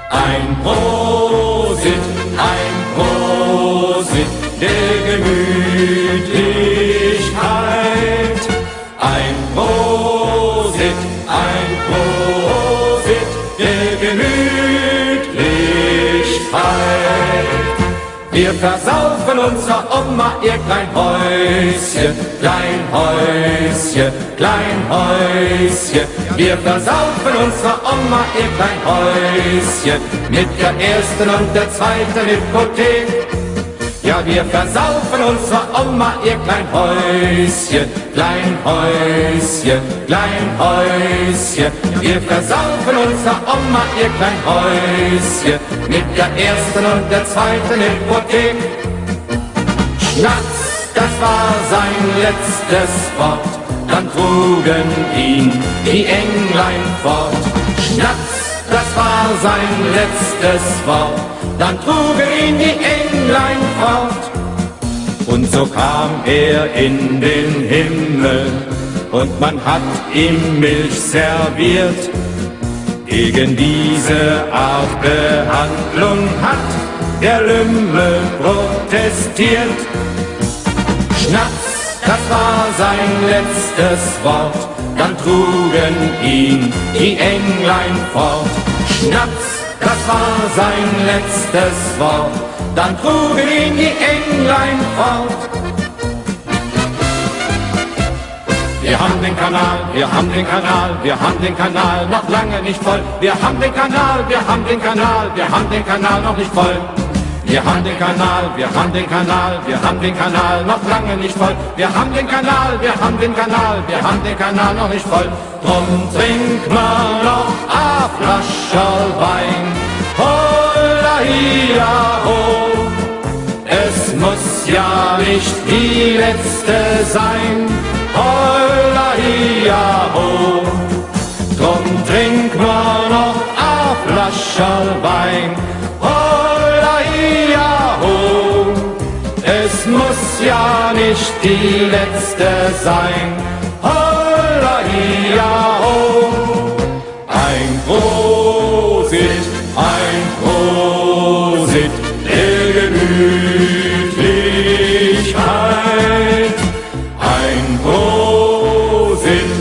Ein Prosit, der Gemütlichkeit. Ein Prosit, der Gemütlichkeit. Wir versaufen unserer Oma ihr Kleinhäuschen, Kleinhäuschen, Kleinhäuschen. Wir versaufen unserer Oma ihr Kleinhäuschen mit der ersten und der zweiten Hypothek. Ja, wir versaufen unserer Oma ihr Kleinhäuschen, Kleinhäuschen, Kleinhäuschen. Wir versaufen unserer Oma ihr Kleinhäuschen mit der ersten und der zweiten Hypothek. Schnatz, das war sein letztes Wort, dann trugen ihn die Englein fort. Schnatz, das war sein letztes Wort, dann trugen ihn die Englein fort. Und so kam er in den Himmel und man hat ihm Milch serviert. Gegen diese Art Behandlung hat der Lümmel protestiert. Schnaps, das war sein letztes Wort, dann trugen ihn die Englein fort. Schnaps, das war sein letztes Wort, dann trugen ihn die Englein fort. Wir haben den Kanal, wir haben den Kanal, wir haben den Kanal noch lange nicht voll. Wir haben den Kanal, wir haben den Kanal, wir haben den Kanal noch nicht voll. Wir haben den Kanal, wir haben den Kanal, wir haben den Kanal noch lange nicht voll. Wir haben den Kanal, wir haben den Kanal, wir haben den Kanal noch nicht voll. Drum trink mal noch a Flascherl Wein. Holla hia ho, es muss ja nicht die letzte sein. Holla hia ho, drum trink mal noch a Flascherl Wein. Holla hia ho, es muss ja nicht die letzte sein. Holla hia ho, ein Prosit, der Gemütlichkeit. Ein Prosit,